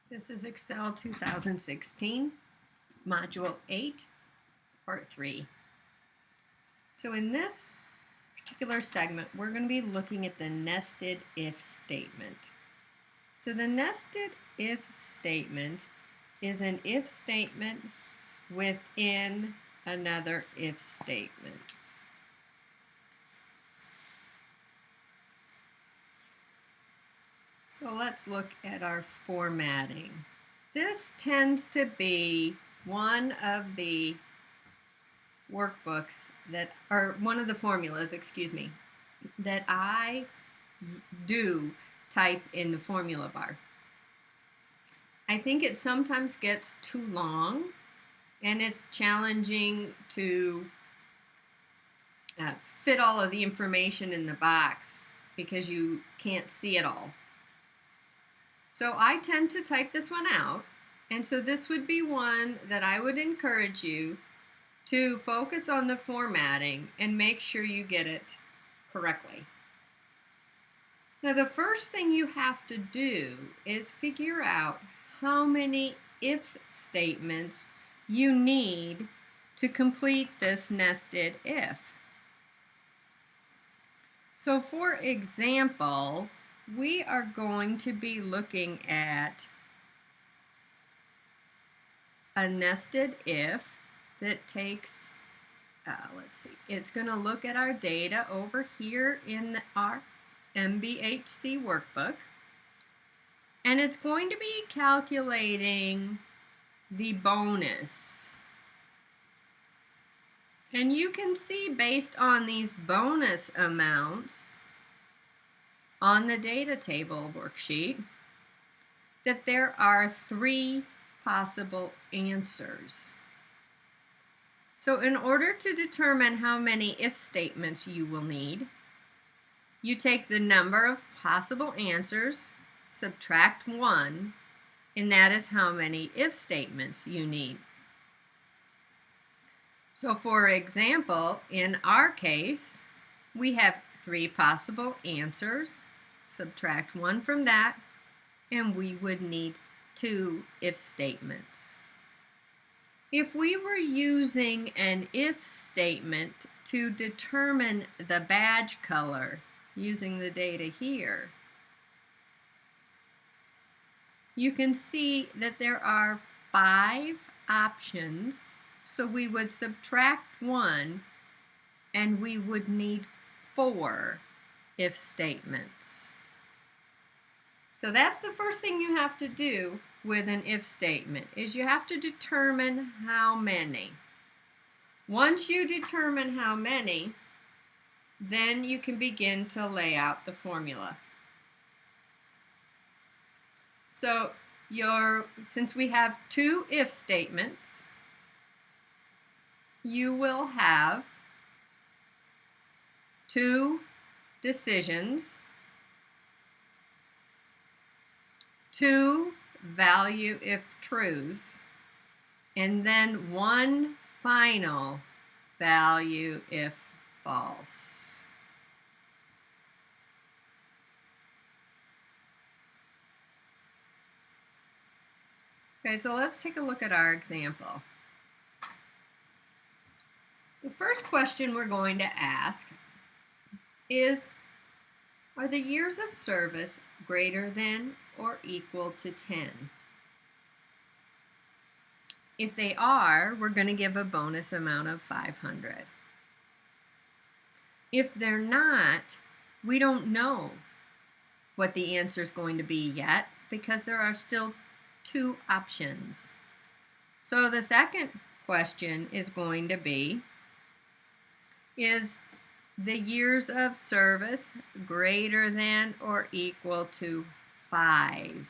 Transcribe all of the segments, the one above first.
This is Excel 2016, Module 8, Part 3. So in this particular segment, we're going to be looking at the nested if statement. So the nested if statement is an if statement within another if statement. So let's look at our formatting. This tends to be one of the workbooks that are one of the formulas, that I do type in the formula bar. I think it sometimes gets too long and it's challenging to fit all of the information in the box because you can't see it all. So I tend to type this one out, and so this would be one that I would encourage you to focus on the formatting and make sure you get it correctly. Now the first thing you have to do is figure out how many if statements you need to complete this nested if. So for example, we are going to be looking at a nested if that takes, it's going to look at our data over here in our MBHC workbook, and it's going to be calculating the bonus. And you can see based on these bonus amounts on the data table worksheet that there are 3 possible answers. So in order to determine how many if statements you will need, you take the number of possible answers, subtract 1, and that is how many if statements you need. So for example, in our case, we have 3 possible answers, subtract 1 from that, and we would need 2 if statements. If we were using an if statement to determine the badge color using the data here, you can see that there are 5 options, so we would subtract 1 and we would need 4 if statements. So that's the first thing you have to do with an if statement, is you have to determine how many. Once you determine how many, then you can begin to lay out the formula. So since we have 2 if statements, you will have 2 decisions, 2 value if trues, and then 1 final value if false. Okay, so let's take a look at our example. The first question we're going to ask is, are the years of service greater than or equal to 10? If they are, we're going to give a bonus amount of 500. If they're not, we don't know what the answer is going to be yet because there are still 2 options. So the second question is going to be, is the years of service greater than or equal to 5?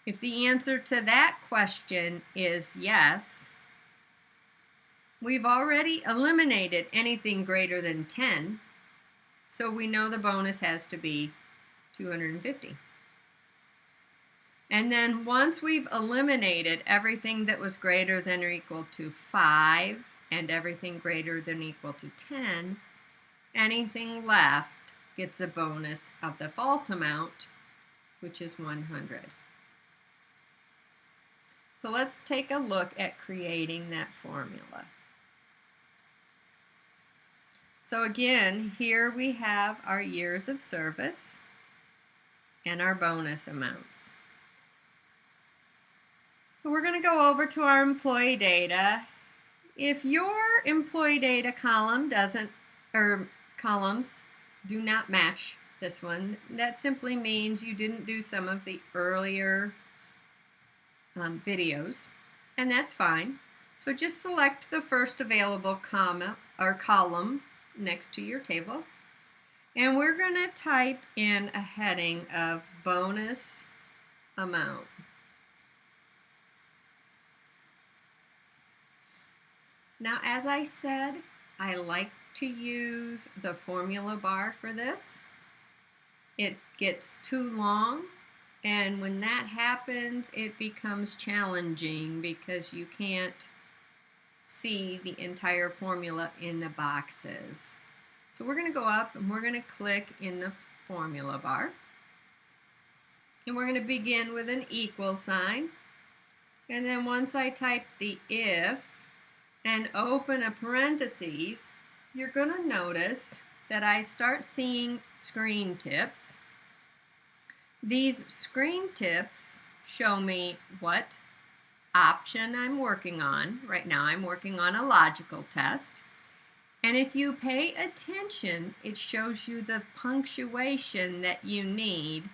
If the answer to that question is yes, we've already eliminated anything greater than 10, so we know the bonus has to be 250. And then once we've eliminated everything that was greater than or equal to 5 and everything greater than or equal to 10, anything left gets a bonus of the false amount, which is 100. So let's take a look at creating that formula. So again, here we have our years of service and our bonus amounts. So we're going to go over to our employee data. If your employee data column columns do not match this one, that simply means you didn't do some of the earlier videos, and that's fine. So just select the first available comma or column next to your table, and we're going to type in a heading of bonus amount. Now, as I said, I like to use the formula bar for this. It gets too long, and when that happens, it becomes challenging because you can't see the entire formula in the boxes. So we're going to go up and we're going to click in the formula bar. And we're going to begin with an equal sign. And then once I type the if and open a parentheses, you're going to notice that I start seeing screen tips. These screen tips show me what option I'm working on. Right now I'm working on a logical test. And if you pay attention, it shows you the punctuation that you need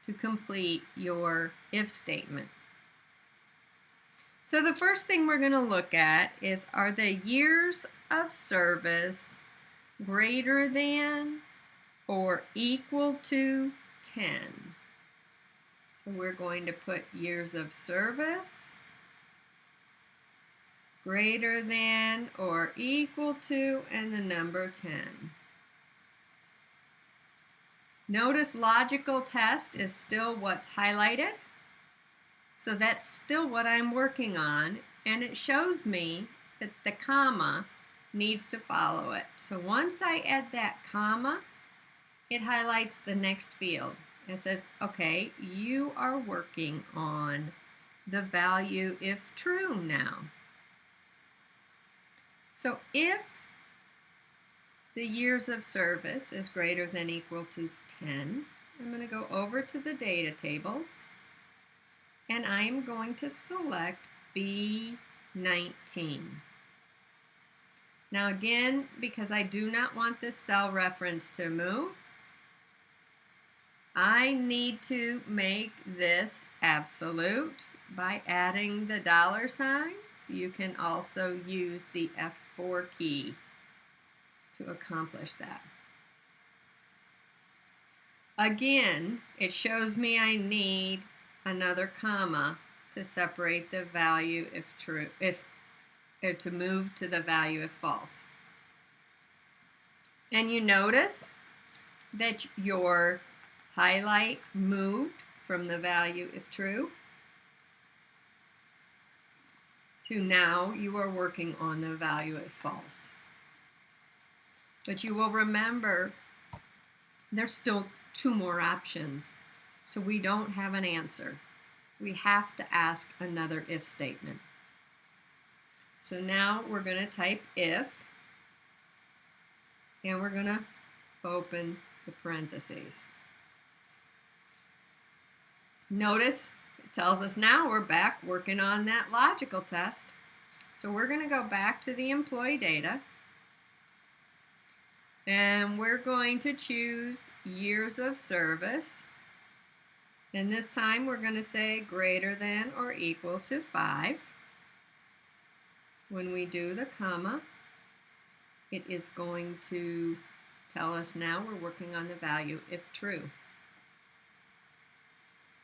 to complete your if statement. So the first thing we're going to look at is, are the years of service greater than or equal to 10? So we're going to put years of service greater than or equal to and the number 10. Notice logical test is still what's highlighted. So that's still what I'm working on, and it shows me that the comma needs to follow it. So once I add that comma, it highlights the next field. It says, okay, you are working on the value if true now. So if the years of service is greater than or equal to 10, I'm going to go over to the data tables, and I'm going to select B19. Now again, because I do not want this cell reference to move, I need to make this absolute by adding the dollar signs. You can also use the F4 key to accomplish that. Again, it shows me I need another comma to separate the value if true, or to move to the value if false. And you notice that your highlight moved from the value if true to now you are working on the value if false. But you will remember there's still two more options. So we don't have an answer. We have to ask another if statement. So now we're going to type if, and we're going to open the parentheses. Notice it tells us now we're back working on that logical test. So we're going to go back to the employee data, and we're going to choose years of service. And this time we're going to say greater than or equal to 5. When we do the comma, it is going to tell us now we're working on the value if true.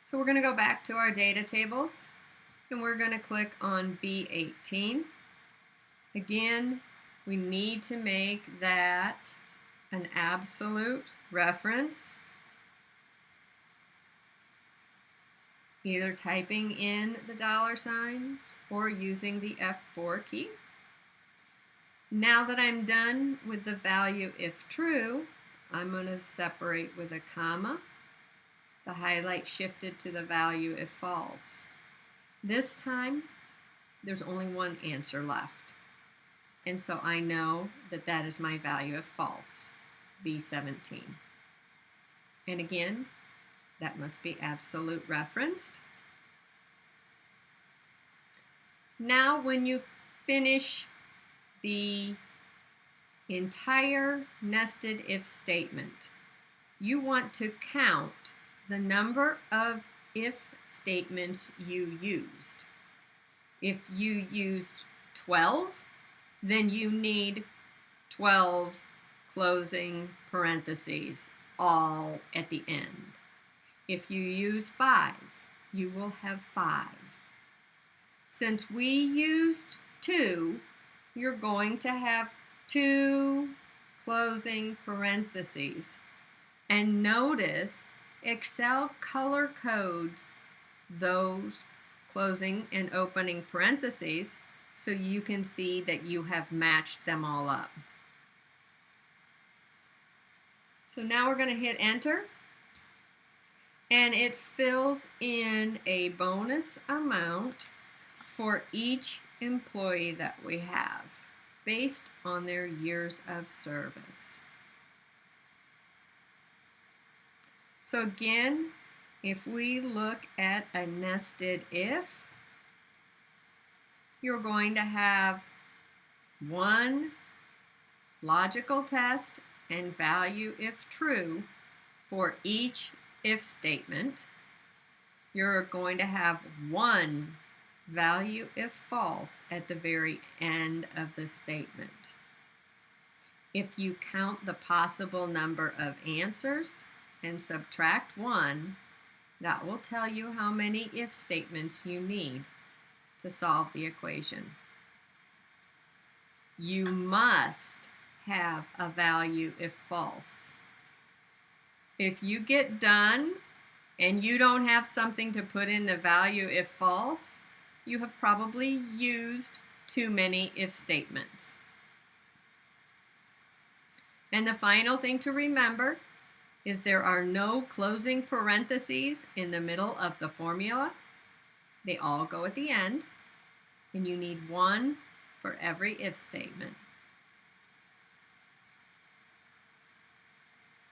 So we're going to go back to our data tables, and we're going to click on B18. Again, we need to make that an absolute reference, either typing in the dollar signs or using the F4 key. Now that I'm done with the value if true, I'm going to separate with a comma. The highlight shifted to the value if false. This time, there's only one answer left. And so I know that that is my value of false, B17. And again, that must be absolute referenced. Now, when you finish the entire nested if statement, you want to count the number of if statements you used. If you used 12, then you need 12 closing parentheses all at the end. If you use 5, you will have 5. Since we used 2, you're going to have 2 closing parentheses. And notice Excel color codes those closing and opening parentheses so you can see that you have matched them all up. So now we're going to hit enter, and it fills in a bonus amount for each employee that we have based on their years of service. So again, if we look at a nested if, you're going to have one logical test and value if true for each if statement. You're going to have one value if false at the very end of the statement. If you count the possible number of answers and subtract 1, that will tell you how many if statements you need to solve the equation. You must have a value if false. If you get done and you don't have something to put in the value if false, you have probably used too many if statements. And the final thing to remember is there are no closing parentheses in the middle of the formula. They all go at the end, and you need one for every if statement.